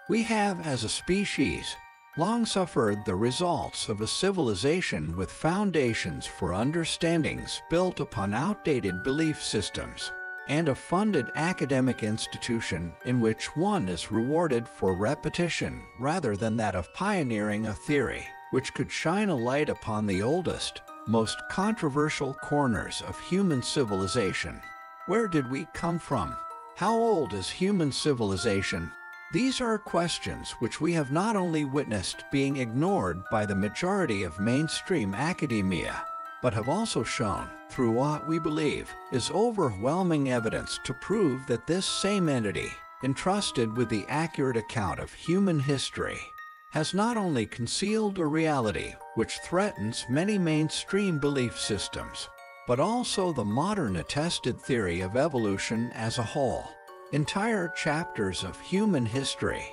We have, as a species, long suffered the results of a civilization with foundations for understandings built upon outdated belief systems, and a funded academic institution in which one is rewarded for repetition rather than that of pioneering a theory which could shine a light upon the oldest, most controversial corners of human civilization. Where did we come from? How old is human civilization? These are questions which we have not only witnessed being ignored by the majority of mainstream academia, but have also shown, through what we believe is overwhelming evidence to prove that this same entity, entrusted with the accurate account of human history, has not only concealed a reality which threatens many mainstream belief systems, but also the modern attested theory of evolution as a whole, entire chapters of human history,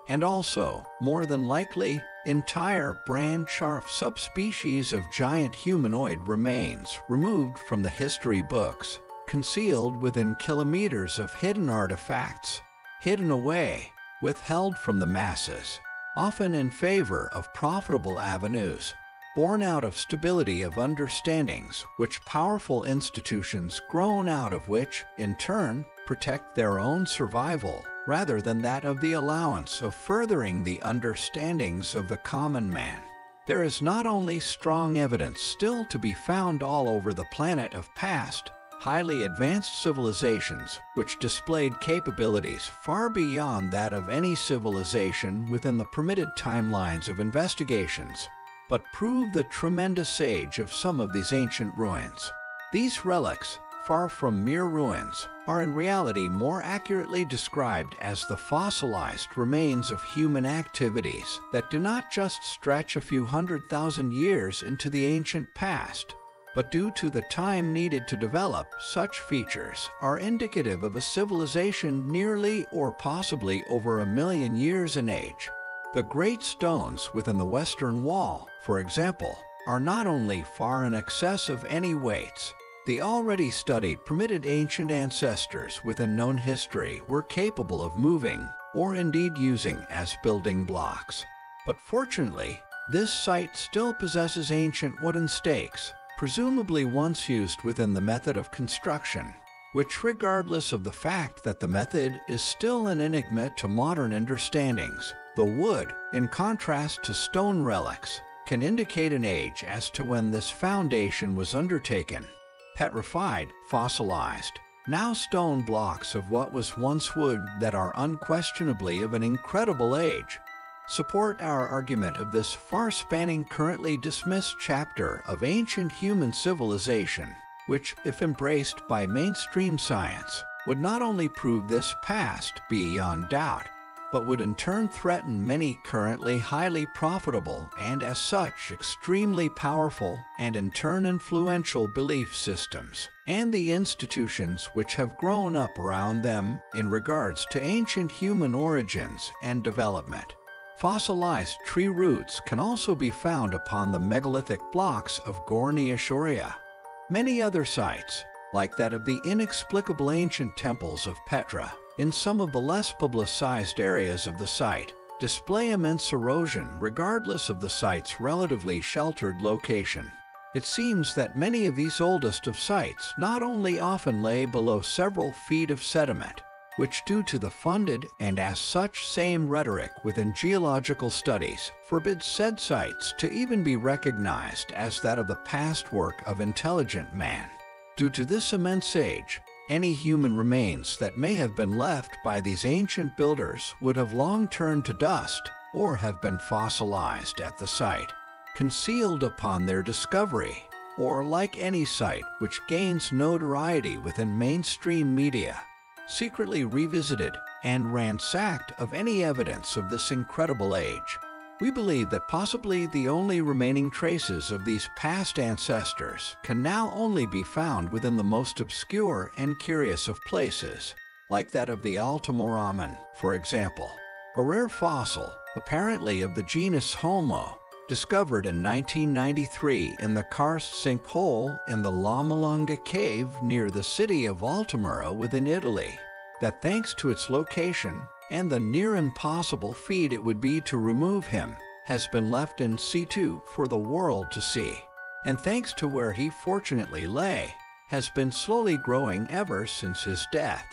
and also, more than likely, entire branch or subspecies of giant humanoid remains removed from the history books, concealed within kilometers of hidden artifacts, hidden away, withheld from the masses, often in favor of profitable avenues, born out of stability of understandings which powerful institutions grown out of which, in turn, protect their own survival rather than that of the allowance of furthering the understandings of the common man. There is not only strong evidence still to be found all over the planet of past, highly advanced civilizations which displayed capabilities far beyond that of any civilization within the permitted timelines of investigations, but prove the tremendous age of some of these ancient ruins. These relics, far from mere ruins, are in reality more accurately described as the fossilized remains of human activities that do not just stretch a few 100,000 years into the ancient past, but due to the time needed to develop such features are indicative of a civilization nearly or possibly over 1,000,000 years in age. The great stones within the Western Wall, for example, are not only far in excess of any weights the already studied primitive ancient ancestors within known history were capable of moving, or indeed using as building blocks. But fortunately, this site still possesses ancient wooden stakes, presumably once used within the method of construction, which, regardless of the fact that the method is still an enigma to modern understandings, the wood, in contrast to stone relics, can indicate an age as to when this foundation was undertaken. Petrified, fossilized, now stone blocks of what was once wood that are unquestionably of an incredible age, support our argument of this far-spanning currently dismissed chapter of ancient human civilization, which, if embraced by mainstream science, would not only prove this past beyond doubt, but would in turn threaten many currently highly profitable and as such extremely powerful and in turn influential belief systems, and the institutions which have grown up around them in regards to ancient human origins and development. Fossilized tree roots can also be found upon the megalithic blocks of Gorny Ashoria. Many other sites, like that of the inexplicable ancient temples of Petra, in some of the less publicized areas of the site, display immense erosion regardless of the site's relatively sheltered location. It seems that many of these oldest of sites not only often lay below several feet of sediment, which due to the funded and as such same rhetoric within geological studies forbids said sites to even be recognized as that of the past work of intelligent man. Due to this immense age, any human remains that may have been left by these ancient builders would have long turned to dust or have been fossilized at the site, concealed upon their discovery, or like any site which gains notoriety within mainstream media, secretly revisited and ransacked of any evidence of this incredible age. We believe that possibly the only remaining traces of these past ancestors can now only be found within the most obscure and curious of places, like that of the Altomoraman, for example, a rare fossil, apparently of the genus Homo, discovered in 1993 in the karst sinkhole in the La Malanga cave near the city of Altamura within Italy, that thanks to its location, and the near impossible feat it would be to remove him has been left in situ for the world to see, and thanks to where he fortunately lay, has been slowly growing ever since his death.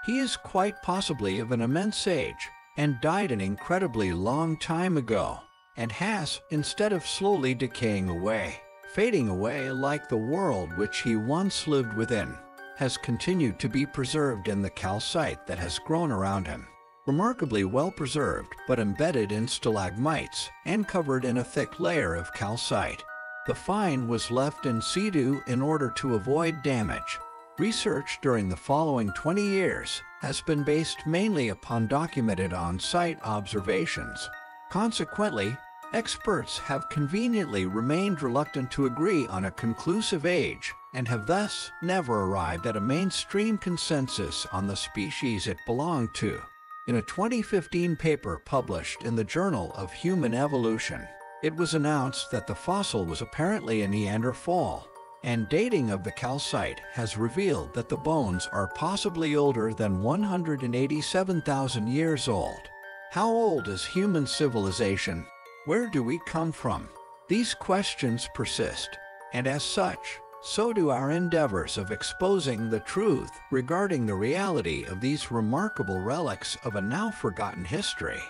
He is quite possibly of an immense age, and died an incredibly long time ago, and has, instead of slowly decaying away, fading away like the world which he once lived within, has continued to be preserved in the calcite that has grown around him. Remarkably well preserved, but embedded in stalagmites and covered in a thick layer of calcite. The find was left in situ in order to avoid damage. Research during the following 20 years has been based mainly upon documented on-site observations. Consequently, experts have conveniently remained reluctant to agree on a conclusive age and have thus never arrived at a mainstream consensus on the species it belonged to. In a 2015 paper published in the Journal of Human Evolution, it was announced that the fossil was apparently a Neanderthal, and dating of the calcite has revealed that the bones are possibly older than 187,000 years old. How old is human civilization? Where do we come from? These questions persist, and as such, so do our endeavors of exposing the truth regarding the reality of these remarkable relics of a now forgotten history.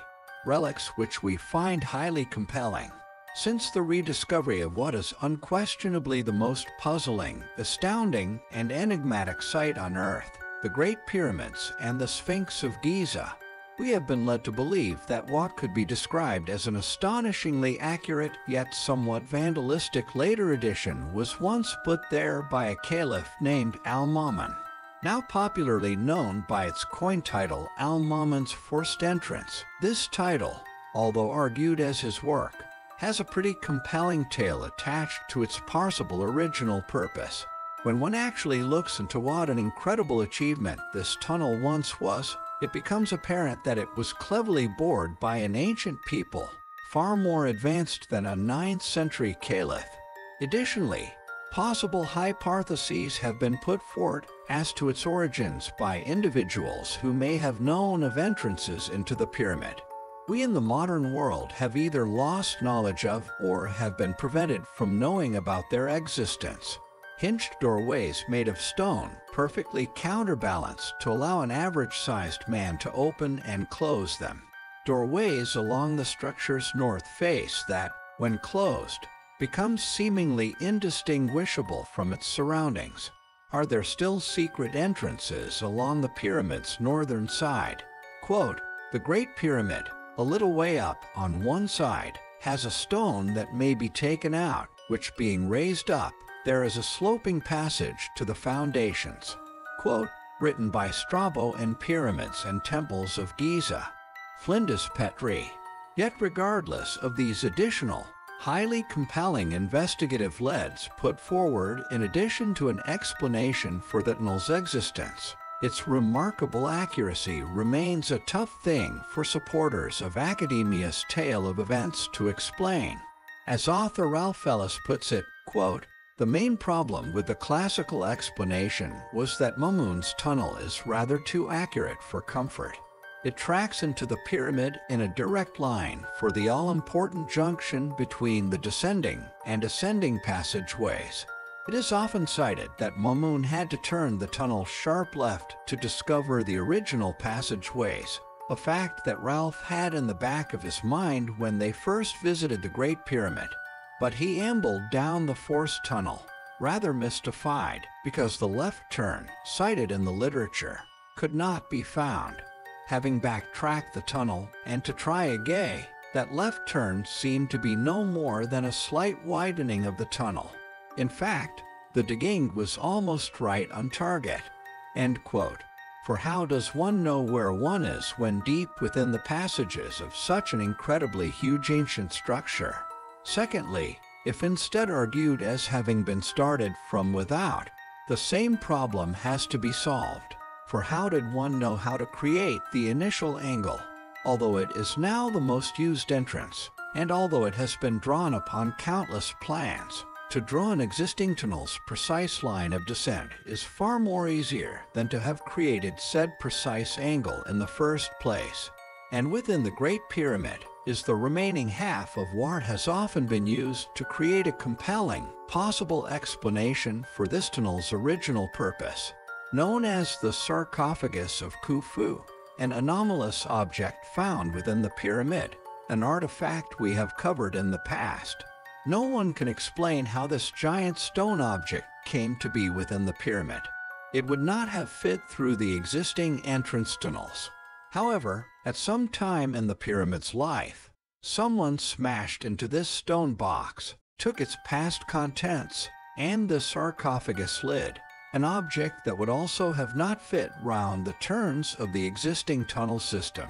Relics which we find highly compelling, since the rediscovery of what is unquestionably the most puzzling, astounding, and enigmatic sight on Earth, the Great Pyramids and the Sphinx of Giza, we have been led to believe that what could be described as an astonishingly accurate yet somewhat vandalistic later edition was once put there by a caliph named Al-Mamun, now popularly known by its coin title Al-Mamun's Forced Entrance. This title, although argued as his work, has a pretty compelling tale attached to its possible original purpose. When one actually looks into what an incredible achievement this tunnel once was, it becomes apparent that it was cleverly bored by an ancient people, far more advanced than a 9th century caliph. Additionally, possible hypotheses have been put forward as to its origins by individuals who may have known of entrances into the pyramid. We in the modern world have either lost knowledge of or have been prevented from knowing about their existence. Hinged doorways made of stone, perfectly counterbalanced to allow an average-sized man to open and close them. Doorways along the structure's north face that, when closed, becomes seemingly indistinguishable from its surroundings. Are there still secret entrances along the pyramid's northern side? Quote, "The Great Pyramid, a little way up on one side, has a stone that may be taken out, which being raised up, there is a sloping passage to the foundations." Quote, written by Strabo in Pyramids and Temples of Giza. Flinders Petrie. Yet regardless of these additional, highly compelling investigative leads put forward in addition to an explanation for the tunnel's existence, its remarkable accuracy remains a tough thing for supporters of academia's tale of events to explain. As author Ralph Ellis puts it, quote, "The main problem with the classical explanation was that Mamun's tunnel is rather too accurate for comfort. It tracks into the pyramid in a direct line for the all-important junction between the descending and ascending passageways. It is often cited that Mamun had to turn the tunnel sharp left to discover the original passageways, a fact that Ralph had in the back of his mind when they first visited the Great Pyramid. But he ambled down the forced tunnel, rather mystified, because the left turn, cited in the literature, could not be found. Having backtracked the tunnel and to try again, that left turn seemed to be no more than a slight widening of the tunnel. In fact, the digging was almost right on target." End quote. For how does one know where one is when deep within the passages of such an incredibly huge ancient structure? Secondly, if instead argued as having been started from without, the same problem has to be solved. For how did one know how to create the initial angle? Although it is now the most used entrance, and although it has been drawn upon countless plans, to draw an existing tunnel's precise line of descent is far more easier than to have created said precise angle in the first place. And within the Great Pyramid is the remaining half of what has often been used to create a compelling, possible explanation for this tunnel's original purpose. Known as the sarcophagus of Khufu, an anomalous object found within the pyramid, an artifact we have covered in the past. No one can explain how this giant stone object came to be within the pyramid. It would not have fit through the existing entrance tunnels. However, at some time in the pyramid's life, someone smashed into this stone box, took its past contents, and the sarcophagus lid, an object that would also have not fit round the turns of the existing tunnel system,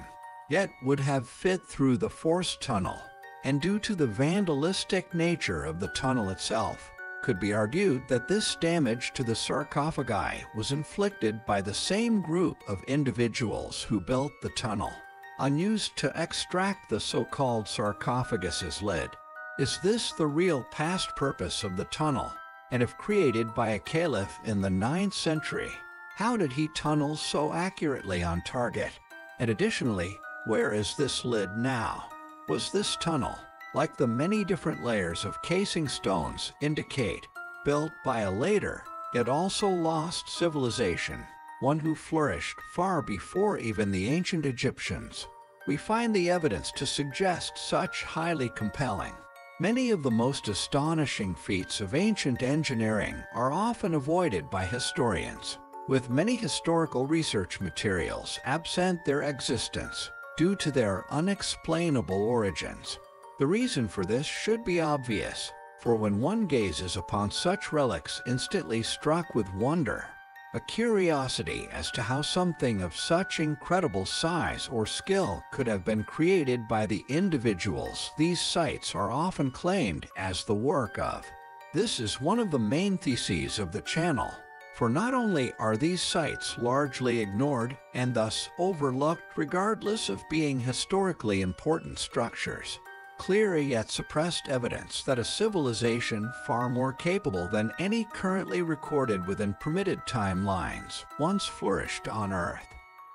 yet would have fit through the forced tunnel, and due to the vandalistic nature of the tunnel itself, could be argued that this damage to the sarcophagi was inflicted by the same group of individuals who built the tunnel, unused to extract the so-called sarcophagus's lid. Is this the real past purpose of the tunnel? And if created by a caliph in the 9th century, how did he tunnel so accurately on target? And additionally, where is this lid now? Was this tunnel, like the many different layers of casing stones indicate, built by a later, yet also lost civilization, one who flourished far before even the ancient Egyptians? We find the evidence to suggest such highly compelling. Many of the most astonishing feats of ancient engineering are often avoided by historians, with many historical research materials absent their existence due to their unexplainable origins. The reason for this should be obvious, for when one gazes upon such relics instantly struck with wonder, a curiosity as to how something of such incredible size or skill could have been created by the individuals these sites are often claimed as the work of. This is one of the main theses of the channel, for not only are these sites largely ignored and thus overlooked regardless of being historically important structures, clear yet suppressed evidence that a civilization far more capable than any currently recorded within permitted timelines once flourished on Earth.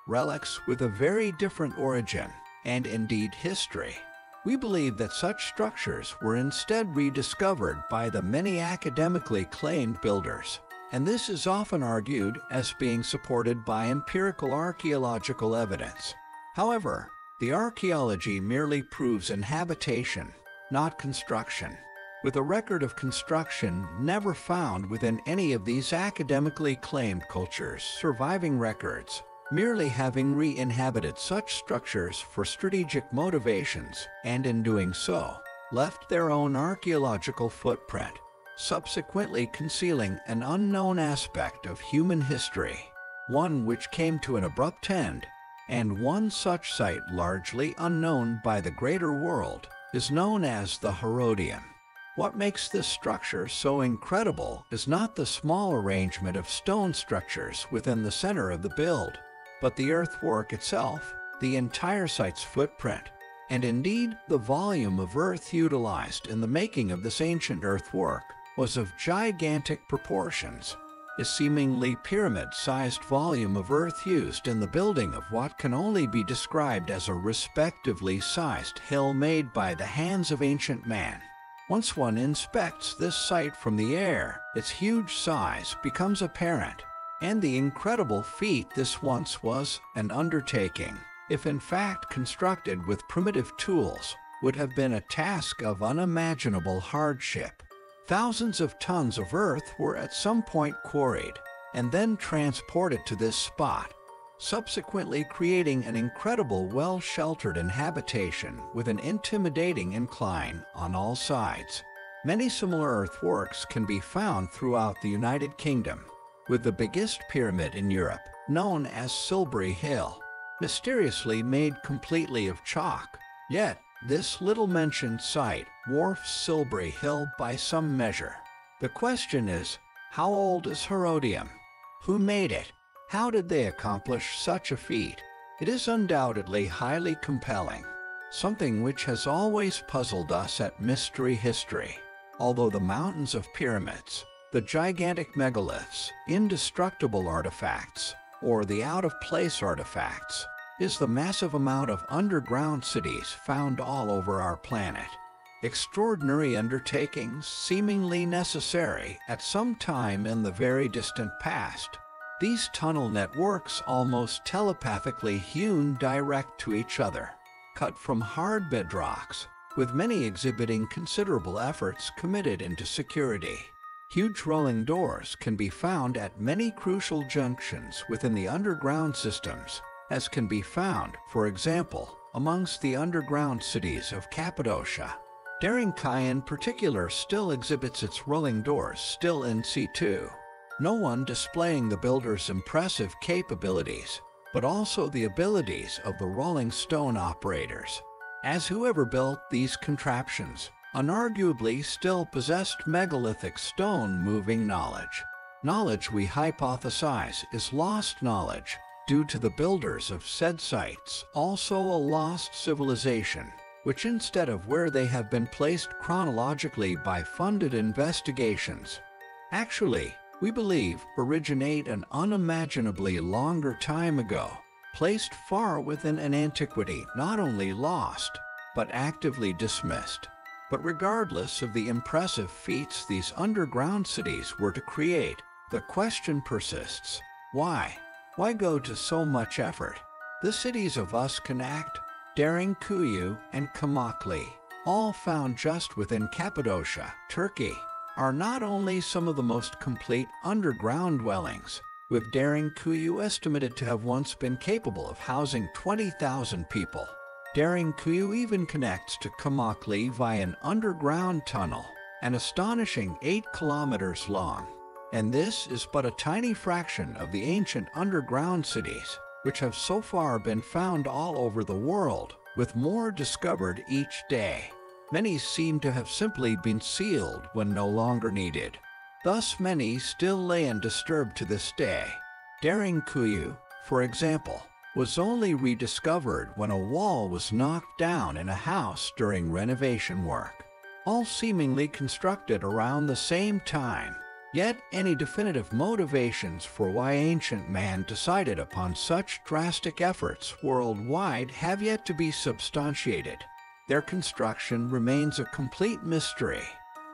Relics with a very different origin, and indeed history. We believe that such structures were instead rediscovered by the many academically claimed builders, and this is often argued as being supported by empirical archaeological evidence. However, the archaeology merely proves inhabitation, not construction, with a record of construction never found within any of these academically claimed cultures. Surviving records, merely having re-inhabited such structures for strategic motivations, and in doing so, left their own archaeological footprint, subsequently concealing an unknown aspect of human history, one which came to an abrupt end. And one such site largely unknown by the greater world is known as the Herodium. What makes this structure so incredible is not the small arrangement of stone structures within the center of the build, but the earthwork itself, the entire site's footprint, and indeed the volume of earth utilized in the making of this ancient earthwork was of gigantic proportions. A seemingly pyramid-sized volume of earth used in the building of what can only be described as a respectively sized hill made by the hands of ancient man. Once one inspects this site from the air, its huge size becomes apparent, and the incredible feat this once was an undertaking, if in fact constructed with primitive tools, would have been a task of unimaginable hardship. Thousands of tons of earth were at some point quarried and then transported to this spot, subsequently creating an incredible well-sheltered habitation with an intimidating incline on all sides. Many similar earthworks can be found throughout the United Kingdom, with the biggest pyramid in Europe, known as Silbury Hill, mysteriously made completely of chalk. Yet, this little-mentioned site dwarfs Silbury Hill by some measure. The question is, how old is Herodium? Who made it? How did they accomplish such a feat? It is undoubtedly highly compelling, something which has always puzzled us at Mystery History. Although the mountains of pyramids, the gigantic megaliths, indestructible artifacts, or the out-of-place artifacts, is the massive amount of underground cities found all over our planet. Extraordinary undertakings seemingly necessary at some time in the very distant past. These tunnel networks almost telepathically hewn direct to each other, cut from hard bedrocks, with many exhibiting considerable efforts committed into security. Huge rolling doors can be found at many crucial junctions within the underground systems, as can be found, for example, amongst the underground cities of Cappadocia. Daringkai in particular still exhibits its rolling doors still in situ. No one displaying the builder's impressive capabilities, but also the abilities of the rolling stone operators, as whoever built these contraptions unarguably still possessed megalithic stone-moving knowledge. Knowledge we hypothesize is lost knowledge, due to the builders of said sites also a lost civilization, which instead of where they have been placed chronologically by funded investigations, actually, we believe, originate an unimaginably longer time ago, placed far within an antiquity not only lost, but actively dismissed. But regardless of the impressive feats these underground cities were to create, the question persists: why? Why go to so much effort? The cities of Uskanak, Derinkuyu, and Kamakli, all found just within Cappadocia, Turkey, are not only some of the most complete underground dwellings, with Derinkuyu estimated to have once been capable of housing 20,000 people. Derinkuyu even connects to Kamakli via an underground tunnel, an astonishing 8 kilometers long. And this is but a tiny fraction of the ancient underground cities, which have so far been found all over the world, with more discovered each day. Many seem to have simply been sealed when no longer needed. Thus many still lay undisturbed to this day. Derinkuyu, for example, was only rediscovered when a wall was knocked down in a house during renovation work, all seemingly constructed around the same time. Yet any definitive motivations for why ancient man decided upon such drastic efforts worldwide have yet to be substantiated. Their construction remains a complete mystery,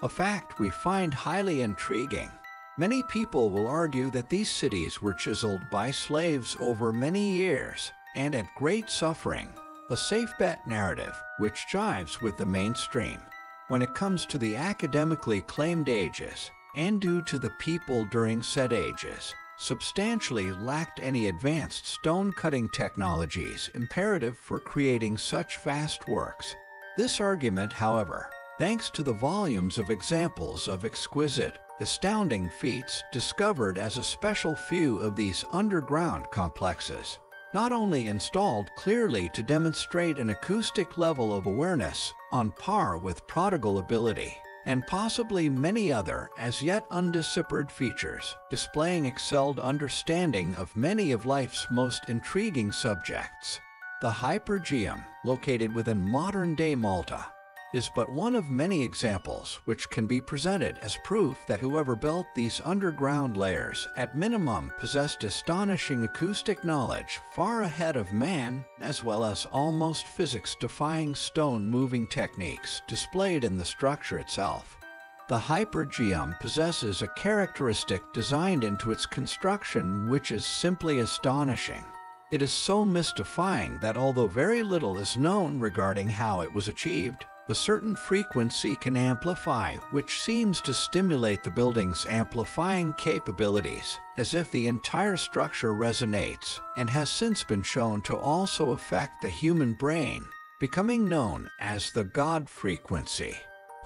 a fact we find highly intriguing. Many people will argue that these cities were chiseled by slaves over many years and at great suffering, a safe bet narrative which jives with the mainstream. When it comes to the academically claimed ages, and due to the people during said ages, substantially lacked any advanced stone-cutting technologies imperative for creating such vast works. This argument, however, thanks to the volumes of examples of exquisite, astounding feats discovered as a special few of these underground complexes, not only installed clearly to demonstrate an acoustic level of awareness on par with prodigal ability, and possibly many other as yet undeciphered features, displaying excelled understanding of many of life's most intriguing subjects. The Hypergeum, located within modern-day Malta, is but one of many examples which can be presented as proof that whoever built these underground layers at minimum possessed astonishing acoustic knowledge far ahead of man, as well as almost physics-defying stone-moving techniques displayed in the structure itself. The Hypergeum possesses a characteristic designed into its construction which is simply astonishing. It is so mystifying that although very little is known regarding how it was achieved, a certain frequency can amplify, which seems to stimulate the building's amplifying capabilities, as if the entire structure resonates, and has since been shown to also affect the human brain, becoming known as the God frequency.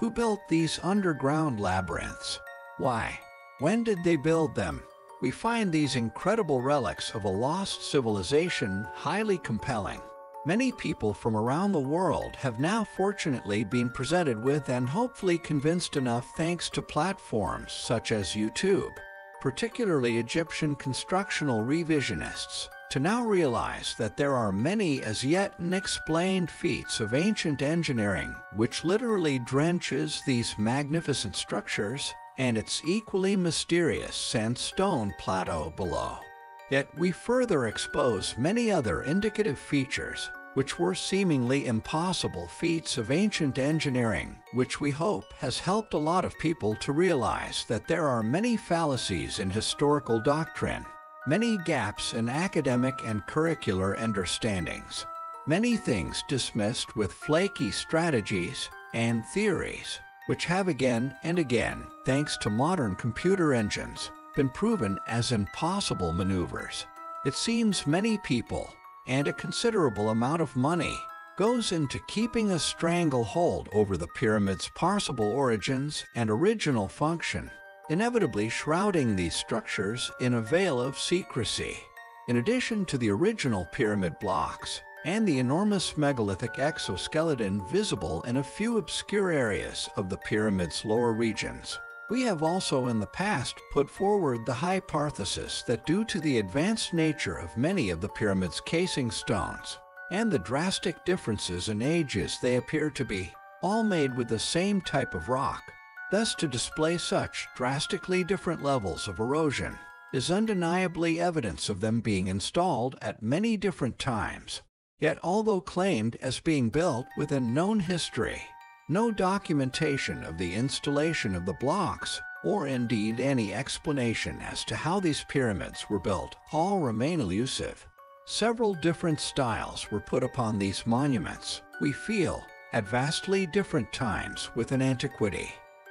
Who built these underground labyrinths? Why? When did they build them? We find these incredible relics of a lost civilization highly compelling. Many people from around the world have now fortunately been presented with and hopefully convinced enough thanks to platforms such as YouTube, particularly Egyptian constructional revisionists, to now realize that there are many as yet unexplained feats of ancient engineering which literally drenches these magnificent structures and its equally mysterious sandstone plateau below. Yet we further expose many other indicative features, which were seemingly impossible feats of ancient engineering, which we hope has helped a lot of people to realize that there are many fallacies in historical doctrine, many gaps in academic and curricular understandings, many things dismissed with flaky strategies and theories, which have again and again, thanks to modern computer engines, been proven as impossible maneuvers. It seems many people, and a considerable amount of money, goes into keeping a stranglehold over the pyramid's possible origins and original function, inevitably shrouding these structures in a veil of secrecy. In addition to the original pyramid blocks and the enormous megalithic exoskeleton visible in a few obscure areas of the pyramid's lower regions, we have also in the past put forward the hypothesis that due to the advanced nature of many of the pyramid's casing stones and the drastic differences in ages they appear to be, all made with the same type of rock, thus to display such drastically different levels of erosion is undeniably evidence of them being installed at many different times. Yet although claimed as being built within known history, no documentation of the installation of the blocks, or indeed any explanation as to how these pyramids were built, all remain elusive. Several different styles were put upon these monuments, we feel, at vastly different times within antiquity.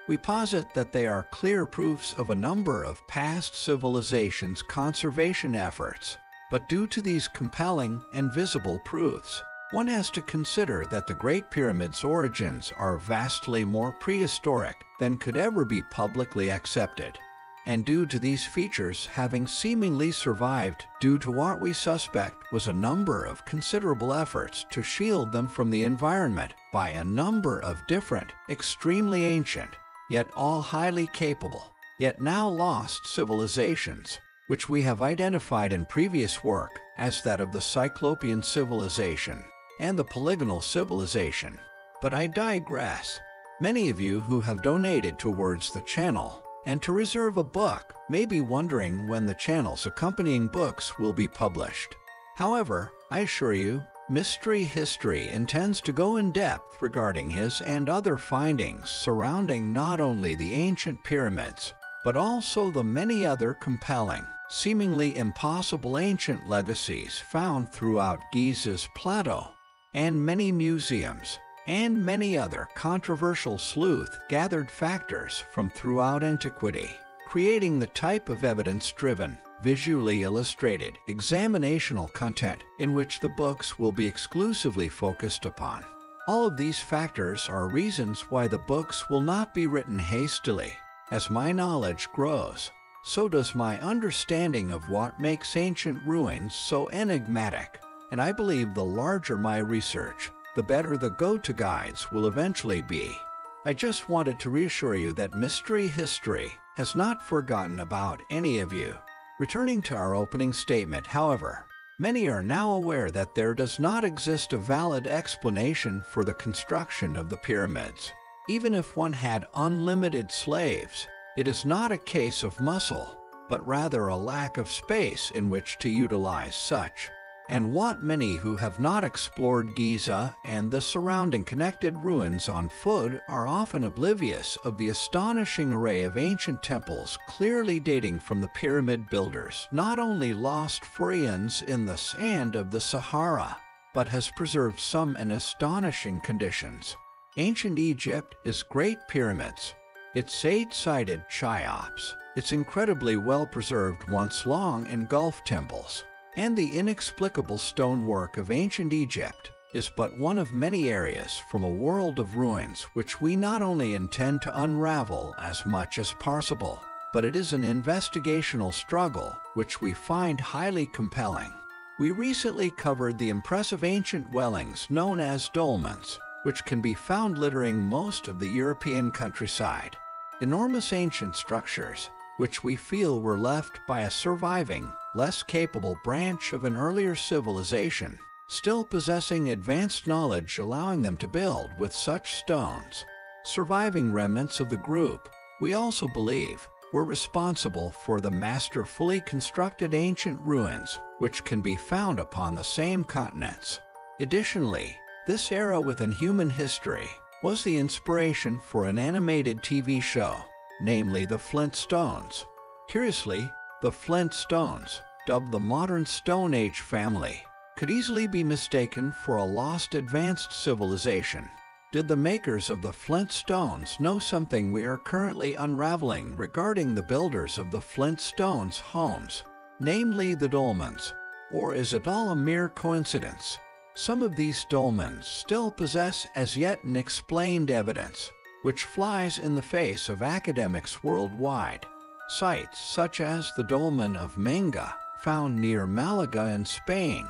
We posit that they are clear proofs of a number of past civilizations' conservation efforts, but due to these compelling and visible proofs, one has to consider that the Great Pyramid's origins are vastly more prehistoric than could ever be publicly accepted. And due to these features having seemingly survived due to what we suspect was a number of considerable efforts to shield them from the environment by a number of different, extremely ancient, yet all highly capable, yet now lost civilizations, which we have identified in previous work as that of the Cyclopean civilization and the Polygonal civilization. But I digress. Many of you who have donated towards the channel and to reserve a book may be wondering when the channel's accompanying books will be published. However, I assure you, Mystery History intends to go in depth regarding his and other findings surrounding not only the ancient pyramids, but also the many other compelling, seemingly impossible ancient legacies found throughout Giza's plateau, and many museums, and many other controversial sleuth-gathered factors from throughout antiquity, creating the type of evidence-driven, visually illustrated, examinational content in which the books will be exclusively focused upon. All of these factors are reasons why the books will not be written hastily. As my knowledge grows, so does my understanding of what makes ancient ruins so enigmatic, and I believe the larger my research, the better the go-to guides will eventually be. I just wanted to reassure you that Mystery History has not forgotten about any of you. Returning to our opening statement, however, many are now aware that there does not exist a valid explanation for the construction of the pyramids. Even if one had unlimited slaves, it is not a case of muscle, but rather a lack of space in which to utilize such. And what many who have not explored Giza and the surrounding connected ruins on foot are often oblivious of the astonishing array of ancient temples clearly dating from the pyramid builders not only lost for eons in the sand of the Sahara, but has preserved some in astonishing conditions. Ancient Egypt is Great Pyramids, its 8-sided Cheops, its incredibly well-preserved once-long engulfed temples, and the inexplicable stonework of ancient Egypt is but one of many areas from a world of ruins which we not only intend to unravel as much as possible, but it is an investigational struggle which we find highly compelling. We recently covered the impressive ancient dwellings known as dolmens, which can be found littering most of the European countryside. Enormous ancient structures, which we feel were left by a surviving, less capable branch of an earlier civilization, still possessing advanced knowledge allowing them to build with such stones. Surviving remnants of the group, we also believe, were responsible for the masterfully constructed ancient ruins which can be found upon the same continents. Additionally, this era within human history was the inspiration for an animated TV show, namely the Flintstones. Curiously, the Flintstones, dubbed the modern Stone Age family, could easily be mistaken for a lost advanced civilization. Did the makers of the Flintstones know something we are currently unraveling regarding the builders of the Flintstones' homes, namely the dolmens? Or is it all a mere coincidence? Some of these dolmens still possess as yet unexplained evidence, which flies in the face of academics worldwide. Sites such as the dolmen of Menga, found near Malaga in Spain.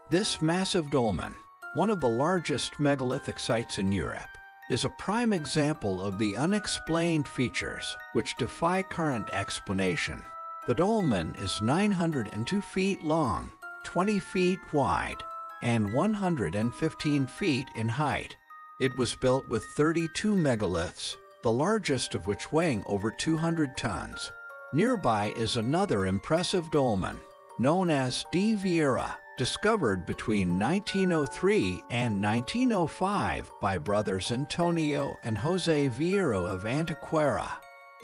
This massive dolmen, one of the largest megalithic sites in Europe, is a prime example of the unexplained features which defy current explanation. The dolmen is 902 feet long, 20 feet wide, and 115 feet in height. It was built with 32 megaliths, the largest of which weighing over 200 tons. Nearby is another impressive dolmen, known as De Vieira, discovered between 1903 and 1905 by brothers Antonio and Jose Vieira of Antequera.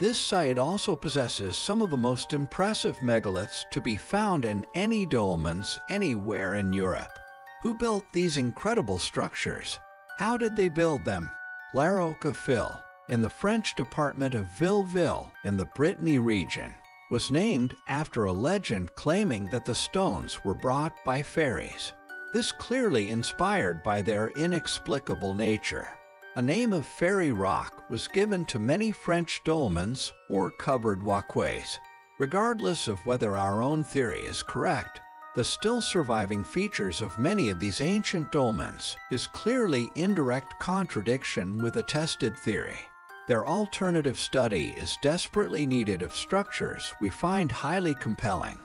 This site also possesses some of the most impressive megaliths to be found in any dolmens anywhere in Europe. Who built these incredible structures? How did they build them? La Roqueville, in the French department of Villeville in the Brittany region, was named after a legend claiming that the stones were brought by fairies. This clearly inspired by their inexplicable nature. A name of fairy rock was given to many French dolmens or covered walkways. Regardless of whether our own theory is correct, the still surviving features of many of these ancient dolmens is clearly indirect contradiction with a tested theory. Their alternative study is desperately needed of structures we find highly compelling.